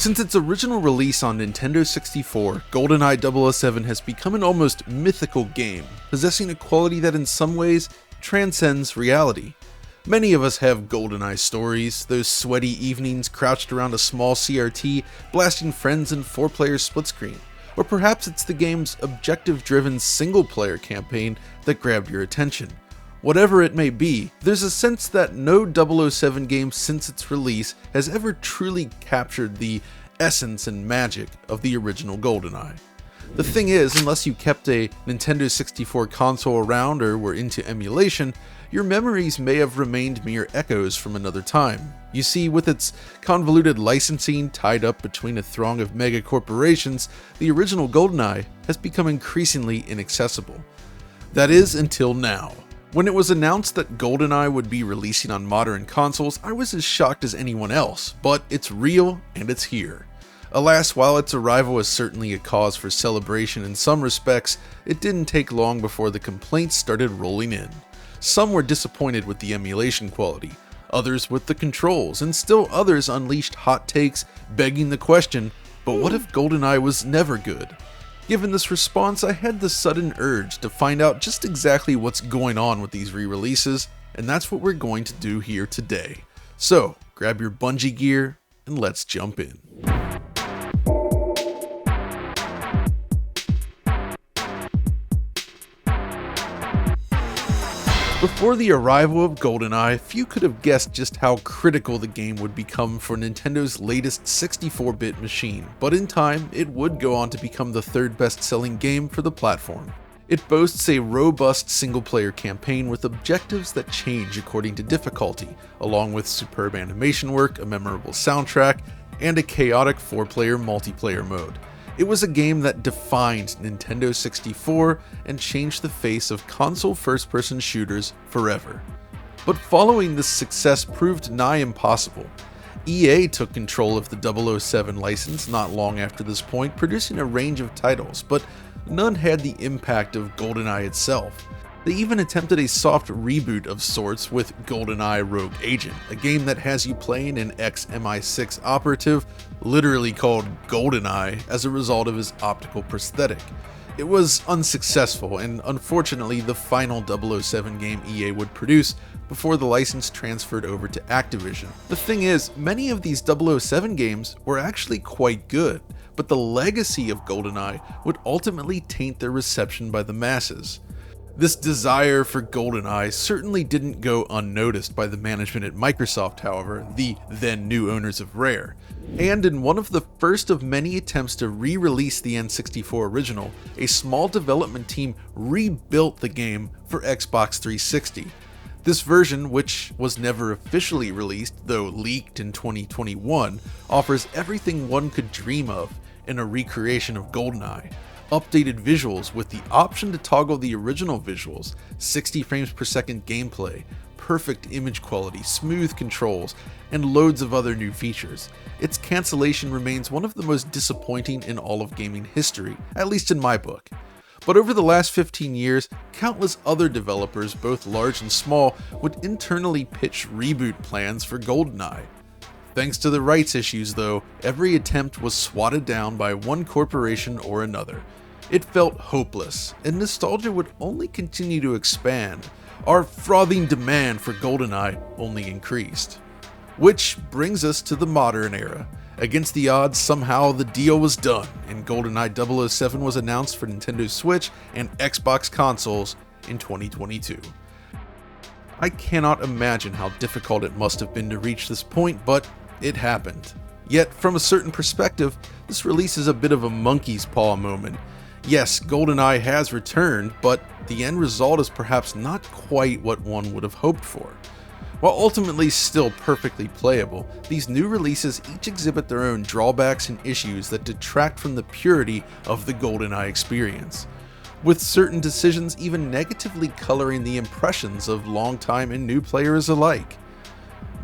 Since its original release on Nintendo 64, GoldenEye 007 has become an almost mythical game, possessing a quality that in some ways transcends reality. Many of us have GoldenEye stories, those sweaty evenings crouched around a small CRT, blasting friends in 4-player split screen. Or perhaps it's the game's objective-driven single-player campaign that grabbed your attention. Whatever it may be, there's a sense that no 007 game since its release has ever truly captured the essence and magic of the original GoldenEye. The thing is, unless you kept a Nintendo 64 console around or were into emulation, your memories may have remained mere echoes from another time. You see, with its convoluted licensing tied up between a throng of mega corporations, the original GoldenEye has become increasingly inaccessible. That is, until now. When it was announced that GoldenEye would be releasing on modern consoles, I was as shocked as anyone else, but it's real and it's here. Alas, while its arrival is certainly a cause for celebration in some respects, it didn't take long before the complaints started rolling in. Some were disappointed with the emulation quality, others with the controls, and still others unleashed hot takes begging the question, but what if GoldenEye was never good? Given this response, I had the sudden urge to find out just exactly what's going on with these re-releases, and that's what we're going to do here today. So, grab your bungee gear and let's jump in. Before the arrival of GoldenEye, few could have guessed just how critical the game would become for Nintendo's latest 64-bit machine, but in time, it would go on to become the third best-selling game for the platform. It boasts a robust single-player campaign with objectives that change according to difficulty, along with superb animation work, a memorable soundtrack, and a chaotic 4-player multiplayer mode. It was a game that defined Nintendo 64 and changed the face of console first-person shooters forever. But following this success proved nigh impossible. EA took control of the 007 license not long after this point, producing a range of titles, but none had the impact of GoldenEye itself. They even attempted a soft reboot of sorts with GoldenEye Rogue Agent, a game that has you playing an ex-MI6 operative, literally called GoldenEye as a result of his optical prosthetic. It was unsuccessful, and unfortunately the final 007 game EA would produce before the license transferred over to Activision. The thing is, many of these 007 games were actually quite good, but the legacy of GoldenEye would ultimately taint their reception by the masses. This desire for GoldenEye certainly didn't go unnoticed by the management at Microsoft, however, the then new owners of Rare. And in one of the first of many attempts to re-release the N64 original, a small development team rebuilt the game for Xbox 360. This version, which was never officially released, though leaked in 2021, offers everything one could dream of in a recreation of GoldenEye. Updated visuals with the option to toggle the original visuals, 60 frames per second gameplay, perfect image quality, smooth controls, and loads of other new features. Its cancellation remains one of the most disappointing in all of gaming history, at least in my book. But over the last 15 years, countless other developers, both large and small, would internally pitch reboot plans for GoldenEye. Thanks to the rights issues though, every attempt was swatted down by one corporation or another. It felt hopeless, and nostalgia would only continue to expand. Our frothing demand for GoldenEye only increased. Which brings us to the modern era. Against the odds, somehow the deal was done, and GoldenEye 007 was announced for Nintendo Switch and Xbox consoles in 2022. I cannot imagine how difficult it must have been to reach this point, but it happened. Yet, from a certain perspective, this release is a bit of a monkey's paw moment. Yes, GoldenEye has returned, but the end result is perhaps not quite what one would have hoped for. While ultimately still perfectly playable, these new releases each exhibit their own drawbacks and issues that detract from the purity of the GoldenEye experience, with certain decisions even negatively coloring the impressions of longtime and new players alike.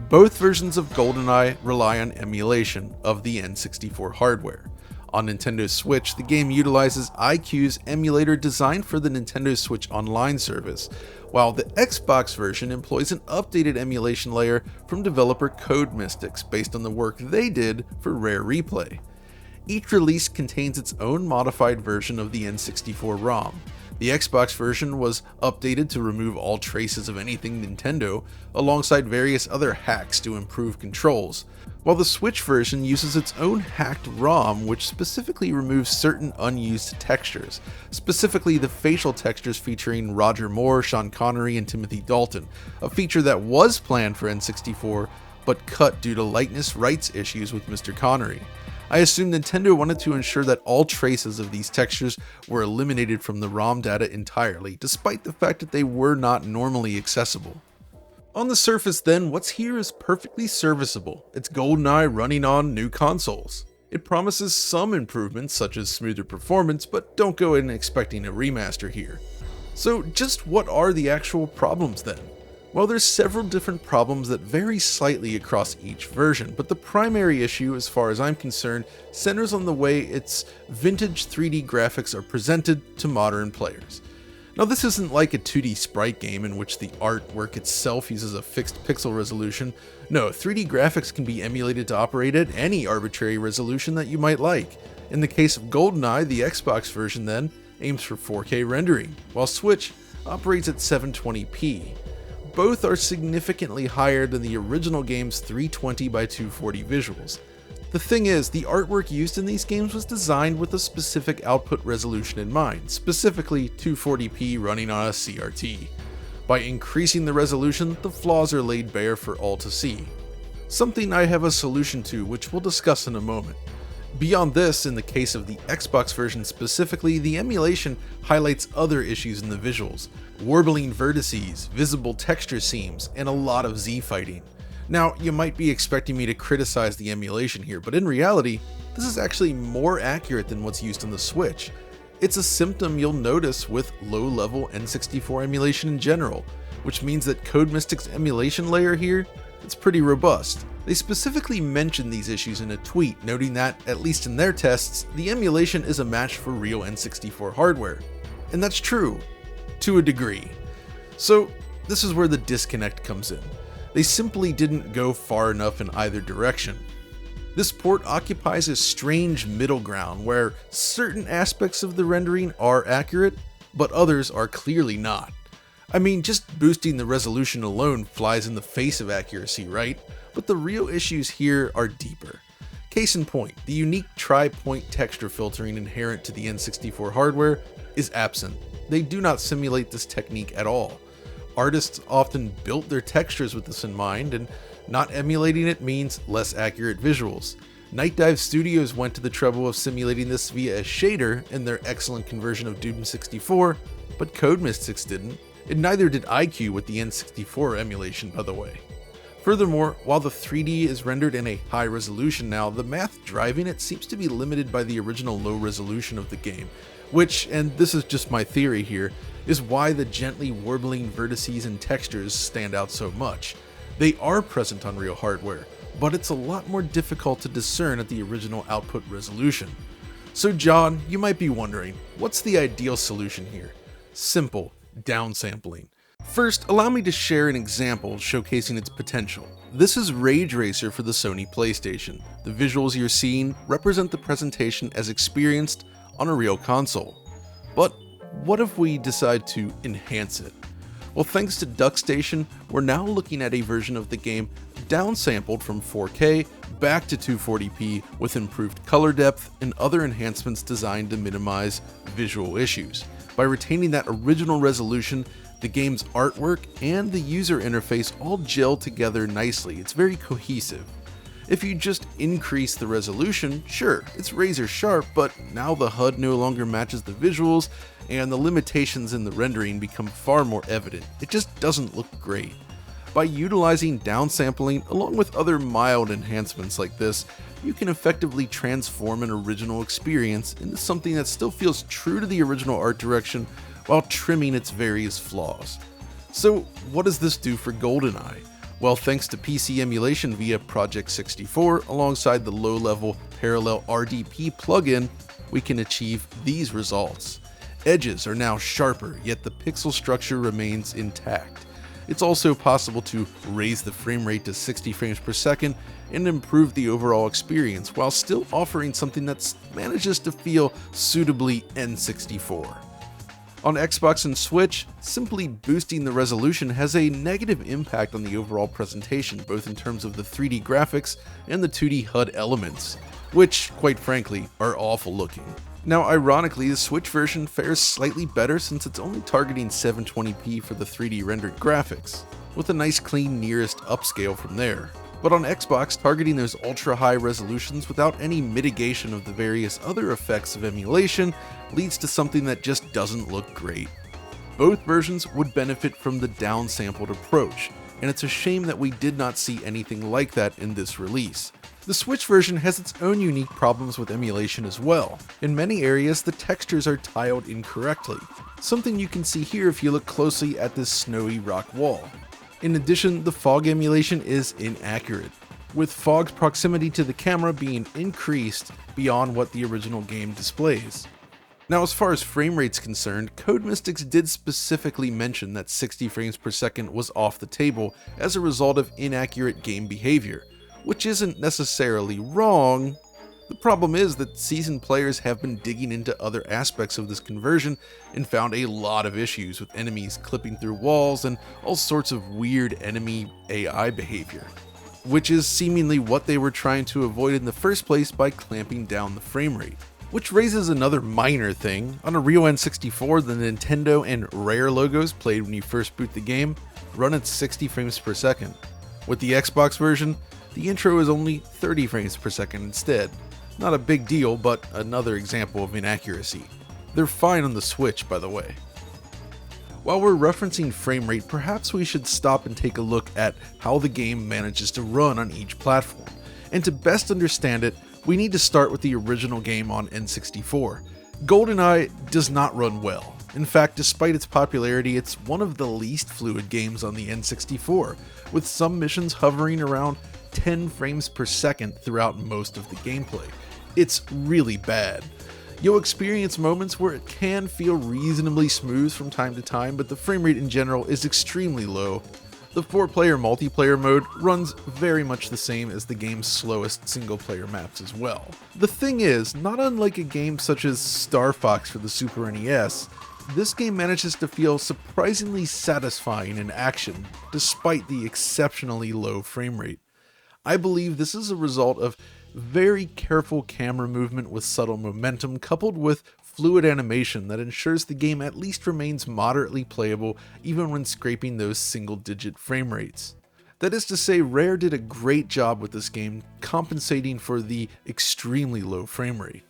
Both versions of GoldenEye rely on emulation of the N64 hardware. On Nintendo Switch, the game utilizes iQ's emulator designed for the Nintendo Switch Online service, while the Xbox version employs an updated emulation layer from developer CodeMystics based on the work they did for Rare Replay. Each release contains its own modified version of the N64 ROM. The Xbox version was updated to remove all traces of anything Nintendo, alongside various other hacks to improve controls, while the Switch version uses its own hacked ROM which specifically removes certain unused textures, specifically the facial textures featuring Roger Moore, Sean Connery, and Timothy Dalton, a feature that was planned for N64 but cut due to likeness rights issues with Mr. Connery. I assume Nintendo wanted to ensure that all traces of these textures were eliminated from the ROM data entirely, despite the fact that they were not normally accessible. On the surface then, what's here is perfectly serviceable. It's GoldenEye running on new consoles. It promises some improvements such as smoother performance, but don't go in expecting a remaster here. So just what are the actual problems then? Well, there's several different problems that vary slightly across each version, but the primary issue, as far as I'm concerned, centers on the way its vintage 3D graphics are presented to modern players. Now, this isn't like a 2D sprite game in which the artwork itself uses a fixed pixel resolution. No, 3D graphics can be emulated to operate at any arbitrary resolution that you might like. In the case of GoldenEye, the Xbox version then aims for 4K rendering, while Switch operates at 720p. Both are significantly higher than the original game's 320 by 240 visuals. The thing is, the artwork used in these games was designed with a specific output resolution in mind, specifically 240p running on a CRT. By increasing the resolution, the flaws are laid bare for all to see. Something I have a solution to, which we'll discuss in a moment. Beyond this, in the case of the Xbox version specifically, the emulation highlights other issues in the visuals: warbling vertices, visible texture seams, and a lot of Z-fighting. Now, you might be expecting me to criticize the emulation here, but in reality, this is actually more accurate than what's used on the Switch. It's a symptom you'll notice with low-level N64 emulation in general, which means that CodeMystics' emulation layer here, it's pretty robust. They specifically mention these issues in a tweet, noting that, at least in their tests, the emulation is a match for real N64 hardware. And that's true, to a degree. So, this is where the disconnect comes in. They simply didn't go far enough in either direction. This port occupies a strange middle ground where certain aspects of the rendering are accurate, but others are clearly not. I mean, just boosting the resolution alone flies in the face of accuracy, right? But the real issues here are deeper. Case in point, the unique tri-point texture filtering inherent to the N64 hardware is absent. They do not simulate this technique at all. Artists often built their textures with this in mind, and not emulating it means less accurate visuals. Night Dive Studios went to the trouble of simulating this via a shader in their excellent conversion of Doom 64, but CodeMystics didn't, and neither did iQ with the N64 emulation, by the way. Furthermore, while the 3D is rendered in a high resolution now, the math driving it seems to be limited by the original low resolution of the game, which, and this is just my theory here, is why the gently warbling vertices and textures stand out so much. They are present on real hardware, but it's a lot more difficult to discern at the original output resolution. So John, you might be wondering, what's the ideal solution here? Simple: downsampling. First, allow me to share an example showcasing its potential. This is Rage Racer for the Sony PlayStation. The visuals you're seeing represent the presentation as experienced on a real console. But what if we decide to enhance it? Well, thanks to DuckStation, we're now looking at a version of the game downsampled from 4K back to 240p with improved color depth and other enhancements designed to minimize visual issues. By retaining that original resolution, the game's artwork and the user interface all gel together nicely. It's very cohesive. If you just increase the resolution, sure, it's razor sharp, but now the HUD no longer matches the visuals, and the limitations in the rendering become far more evident. It just doesn't look great. By utilizing downsampling along with other mild enhancements like this, you can effectively transform an original experience into something that still feels true to the original art direction while trimming its various flaws. So what does this do for GoldenEye? Well, thanks to PC emulation via Project 64, alongside the low-level parallel RDP plugin, we can achieve these results. Edges are now sharper, yet the pixel structure remains intact. It's also possible to raise the frame rate to 60 frames per second and improve the overall experience while still offering something that manages to feel suitably N64. On Xbox and Switch, simply boosting the resolution has a negative impact on the overall presentation, both in terms of the 3D graphics and the 2D HUD elements, which, quite frankly, are awful looking. Now, ironically, the Switch version fares slightly better since it's only targeting 720p for the 3D rendered graphics, with a nice clean nearest upscale from there. But on Xbox, targeting those ultra-high resolutions without any mitigation of the various other effects of emulation leads to something that just doesn't look great. Both versions would benefit from the downsampled approach, and it's a shame that we did not see anything like that in this release. The Switch version has its own unique problems with emulation as well. In many areas, the textures are tiled incorrectly, something you can see here if you look closely at this snowy rock wall. In addition, the fog emulation is inaccurate, with fog's proximity to the camera being increased beyond what the original game displays. Now, as far as frame rate's concerned, Codemystics did specifically mention that 60 frames per second was off the table as a result of inaccurate game behavior, which isn't necessarily wrong. The problem is that seasoned players have been digging into other aspects of this conversion and found a lot of issues with enemies clipping through walls and all sorts of weird enemy AI behavior, which is seemingly what they were trying to avoid in the first place by clamping down the frame rate. Which raises another minor thing. On a real N64, the Nintendo and Rare logos played when you first boot the game run at 60 frames per second. With the Xbox version, the intro is only 30 frames per second instead. Not a big deal, but another example of inaccuracy. They're fine on the Switch, by the way. While we're referencing frame rate, perhaps we should stop and take a look at how the game manages to run on each platform. And to best understand it, we need to start with the original game on N64. GoldenEye does not run well. In fact, despite its popularity, it's one of the least fluid games on the N64, with some missions hovering around 10 frames per second throughout most of the gameplay. It's really bad. You'll experience moments where it can feel reasonably smooth from time to time, but the frame rate in general is extremely low. The 4-player multiplayer mode runs very much the same as the game's slowest single-player maps as well. The thing is, not unlike a game such as Star Fox for the Super NES, this game manages to feel surprisingly satisfying in action, despite the exceptionally low frame rate. I believe this is a result of very careful camera movement with subtle momentum coupled with fluid animation that ensures the game at least remains moderately playable even when scraping those single-digit frame rates. That is to say, Rare did a great job with this game, compensating for the extremely low frame rate.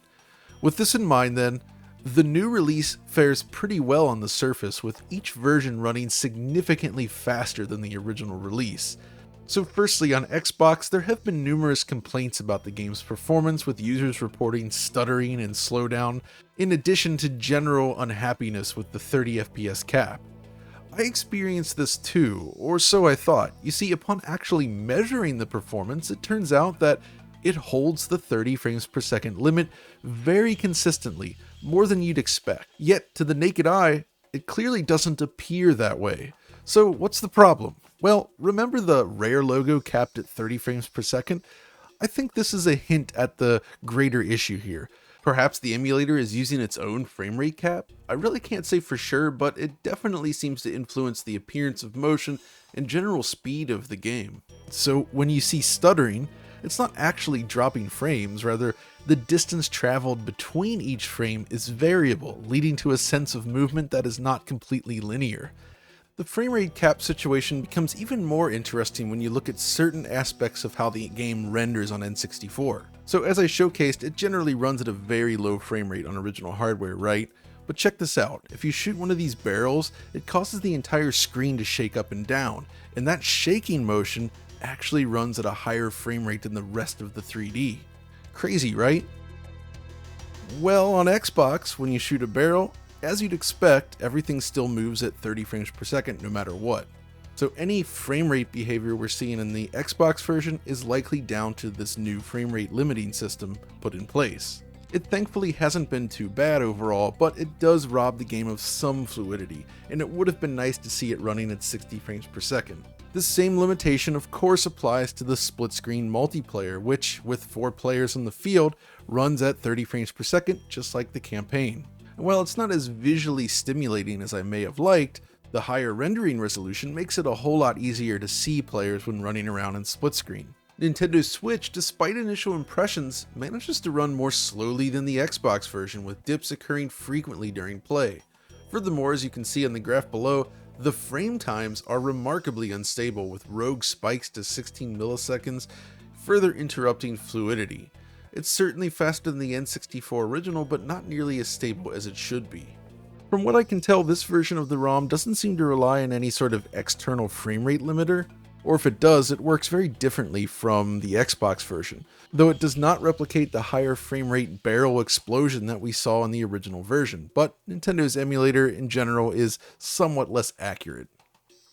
With this in mind then, the new release fares pretty well on the surface, with each version running significantly faster than the original release. So firstly, on Xbox, there have been numerous complaints about the game's performance, with users reporting stuttering and slowdown, in addition to general unhappiness with the 30 FPS cap. I experienced this too, or so I thought. You see, upon actually measuring the performance, it turns out that it holds the 30 frames per second limit very consistently, more than you'd expect. Yet, to the naked eye, it clearly doesn't appear that way. So what's the problem? Well, remember the Rare logo capped at 30 frames per second? I think this is a hint at the greater issue here. Perhaps the emulator is using its own frame rate cap? I really can't say for sure, but it definitely seems to influence the appearance of motion and general speed of the game. So when you see stuttering, it's not actually dropping frames, rather the distance traveled between each frame is variable, leading to a sense of movement that is not completely linear. The frame rate cap situation becomes even more interesting when you look at certain aspects of how the game renders on N64. So as I showcased, it generally runs at a very low frame rate on original hardware, right? But check this out, if you shoot one of these barrels, it causes the entire screen to shake up and down, and that shaking motion actually runs at a higher frame rate than the rest of the 3D. Crazy, right? Well, on Xbox, when you shoot a barrel, as you'd expect, everything still moves at 30 frames per second no matter what. So any frame rate behavior we're seeing in the Xbox version is likely down to this new frame rate limiting system put in place. It thankfully hasn't been too bad overall, but it does rob the game of some fluidity, and it would have been nice to see it running at 60 frames per second. This same limitation of course applies to the split-screen multiplayer, which, with 4 players on the field, runs at 30 frames per second, just like the campaign. And while it's not as visually stimulating as I may have liked, the higher rendering resolution makes it a whole lot easier to see players when running around in split-screen. Nintendo Switch, despite initial impressions, manages to run more slowly than the Xbox version, with dips occurring frequently during play. Furthermore, as you can see on the graph below, the frame times are remarkably unstable, with rogue spikes to 16 milliseconds, further interrupting fluidity. It's certainly faster than the N64 original, but not nearly as stable as it should be. From what I can tell, this version of the ROM doesn't seem to rely on any sort of external frame rate limiter, or if it does, it works very differently from the Xbox version, though it does not replicate the higher frame rate barrel explosion that we saw in the original version, but Nintendo's emulator in general is somewhat less accurate.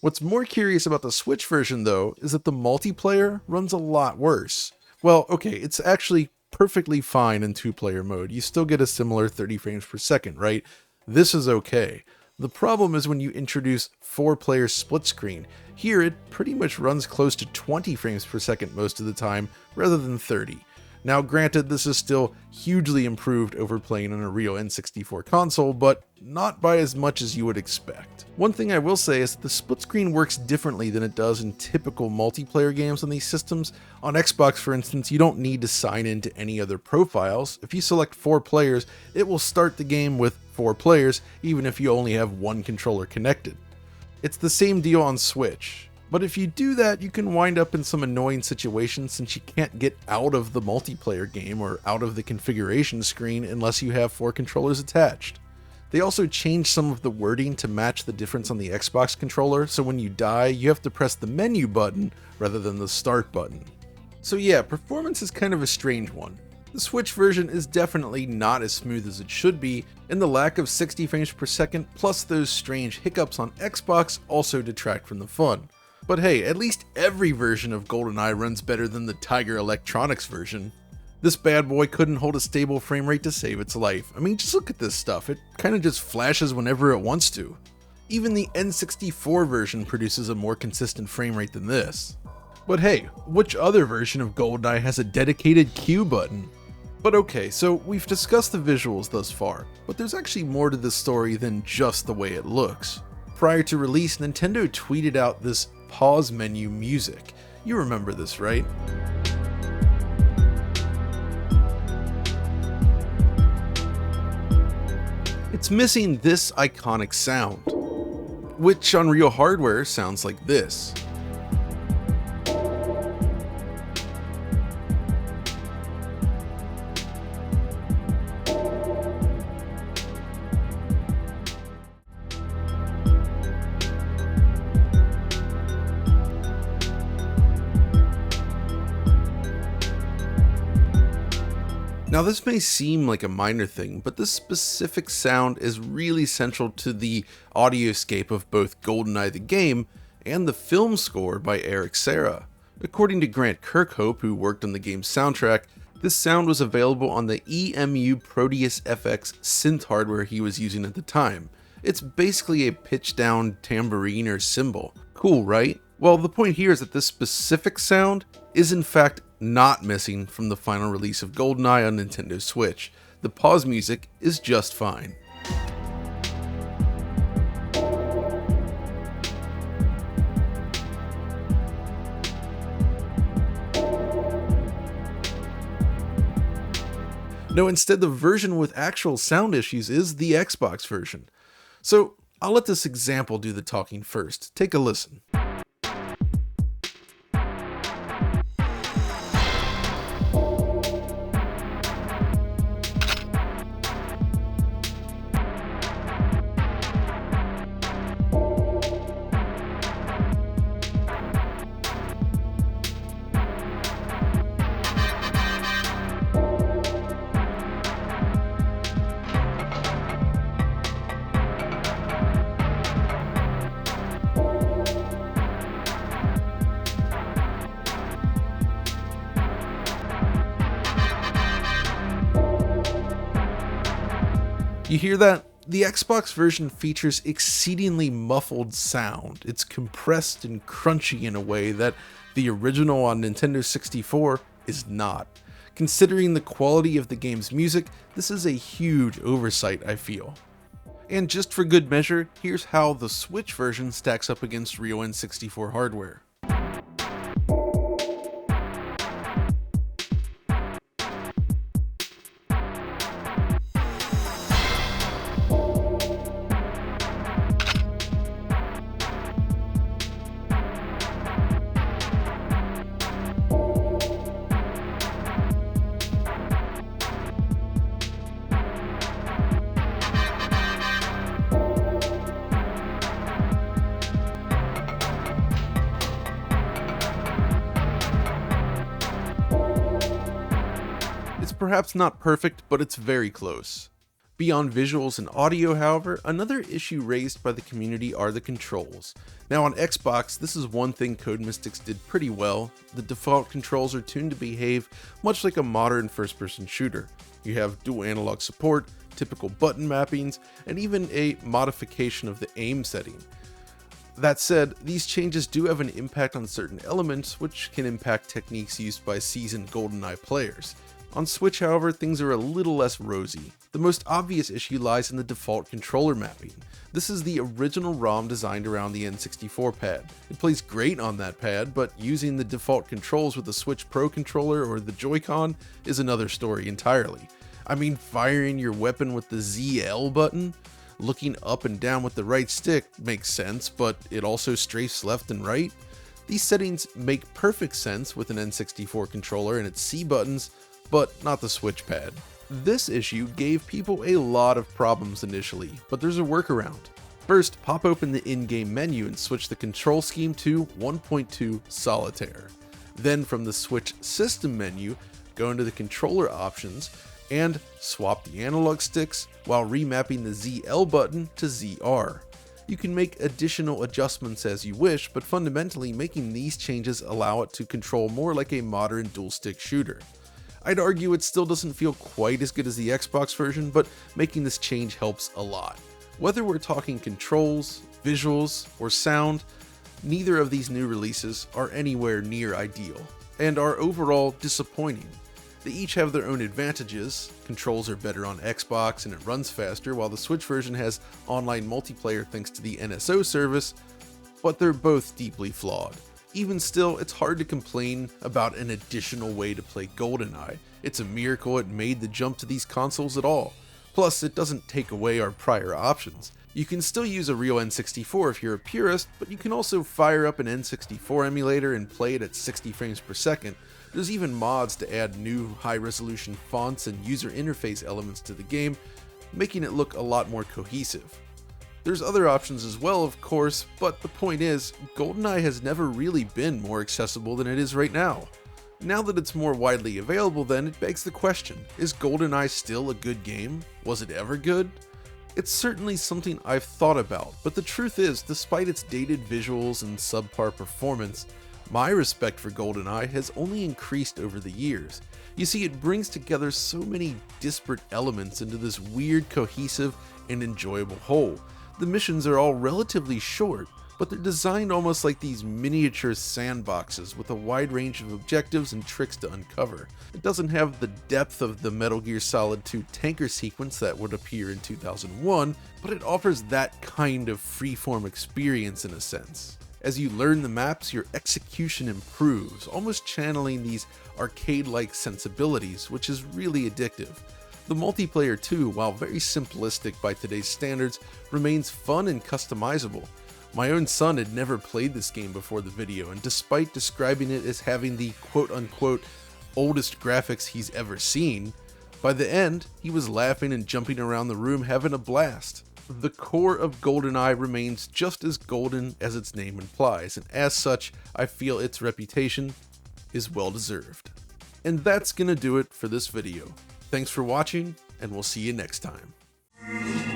What's more curious about the Switch version though, is that the multiplayer runs a lot worse. Well, okay, it's actually perfectly fine in 2-player mode, you still get a similar 30 frames per second, right? This is okay. The problem is when you introduce 4-player split screen. Here it pretty much runs close to 20 frames per second most of the time, rather than 30. Now granted, this is still hugely improved over playing on a real N64 console, but not by as much as you would expect. One thing I will say is that the split screen works differently than it does in typical multiplayer games on these systems. On Xbox, for instance, you don't need to sign into any other profiles. If you select 4 players, it will start the game with 4 players, even if you only have 1 controller connected. It's the same deal on Switch. But if you do that, you can wind up in some annoying situations since you can't get out of the multiplayer game or out of the configuration screen unless you have 4 controllers attached. They also changed some of the wording to match the difference on the Xbox controller, so when you die, you have to press the menu button rather than the start button. So yeah, performance is kind of a strange one. The Switch version is definitely not as smooth as it should be, and the lack of 60 frames per second plus those strange hiccups on Xbox also detract from the fun. But hey, at least every version of GoldenEye runs better than the Tiger Electronics version. This bad boy couldn't hold a stable frame rate to save its life. I mean, just look at this stuff, it kinda just flashes whenever it wants to. Even the N64 version produces a more consistent frame rate than this. But hey, which other version of GoldenEye has a dedicated Q button? But okay, so we've discussed the visuals thus far, but there's actually more to this story than just the way it looks. Prior to release, Nintendo tweeted out this pause menu music. You remember this, right? It's missing this iconic sound, which on real hardware sounds like this. Now this may seem like a minor thing, but this specific sound is really central to the audioscape of both GoldenEye the game and the film score by Eric Serra. According to Grant Kirkhope, who worked on the game's soundtrack, this sound was available on the EMU Proteus FX synth hardware he was using at the time. It's basically a pitched down tambourine or cymbal. Cool, right? Well, the point here is that this specific sound is in fact not missing from the final release of GoldenEye on Nintendo Switch. The pause music is just fine. No, instead the version with actual sound issues is the Xbox version. So I'll let this example do the talking first. Take a listen. You hear that? The Xbox version features exceedingly muffled sound. It's compressed and crunchy in a way that the original on Nintendo 64 is not. Considering the quality of the game's music, this is a huge oversight, I feel. And just for good measure, here's how the Switch version stacks up against real N64 hardware. It's perhaps not perfect, but it's very close. Beyond visuals and audio, however, another issue raised by the community are the controls. Now on Xbox, this is one thing Codemystics did pretty well. The default controls are tuned to behave much like a modern first-person shooter. You have dual analog support, typical button mappings, and even a modification of the aim setting. That said, these changes do have an impact on certain elements, which can impact techniques used by seasoned GoldenEye players. On Switch, however, things are a little less rosy. The most obvious issue lies in the default controller mapping. This is the original ROM designed around the N64 pad. It plays great on that pad, but using the default controls with the Switch Pro controller or the Joy-Con is another story entirely. I mean, firing your weapon with the ZL button? Looking up and down with the right stick makes sense, but it also strafes left and right? These settings make perfect sense with an N64 controller and its C buttons, but not the Switch pad. This issue gave people a lot of problems initially, but there's a workaround. First, pop open the in-game menu and switch the control scheme to 1.2 Solitaire. Then from the Switch system menu, go into the controller options and swap the analog sticks while remapping the ZL button to ZR. You can make additional adjustments as you wish, but fundamentally making these changes allow it to control more like a modern dual-stick shooter. I'd argue it still doesn't feel quite as good as the Xbox version, but making this change helps a lot. Whether we're talking controls, visuals, or sound, neither of these new releases are anywhere near ideal, and are overall disappointing. They each have their own advantages. Controls are better on Xbox and it runs faster, while the Switch version has online multiplayer thanks to the NSO service, but they're both deeply flawed. Even still, it's hard to complain about an additional way to play GoldenEye. It's a miracle it made the jump to these consoles at all. Plus, it doesn't take away our prior options. You can still use a real N64 if you're a purist, but you can also fire up an N64 emulator and play it at 60 frames per second. There's even mods to add new high-resolution fonts and user interface elements to the game, making it look a lot more cohesive. There's other options as well, of course, but the point is, GoldenEye has never really been more accessible than it is right now. Now that it's more widely available then, it begs the question, is GoldenEye still a good game? Was it ever good? It's certainly something I've thought about, but the truth is, despite its dated visuals and subpar performance, my respect for GoldenEye has only increased over the years. You see, it brings together so many disparate elements into this weird, cohesive, and enjoyable whole. The missions are all relatively short, but they're designed almost like these miniature sandboxes with a wide range of objectives and tricks to uncover. It doesn't have the depth of the Metal Gear Solid 2 tanker sequence that would appear in 2001, but it offers that kind of freeform experience in a sense. As you learn the maps, your execution improves, almost channeling these arcade-like sensibilities, which is really addictive. The multiplayer too, while very simplistic by today's standards, remains fun and customizable. My own son had never played this game before the video, and despite describing it as having the quote-unquote oldest graphics he's ever seen, by the end, he was laughing and jumping around the room having a blast. The core of GoldenEye remains just as golden as its name implies, and as such, I feel its reputation is well deserved. And that's gonna do it for this video. Thanks for watching, and we'll see you next time.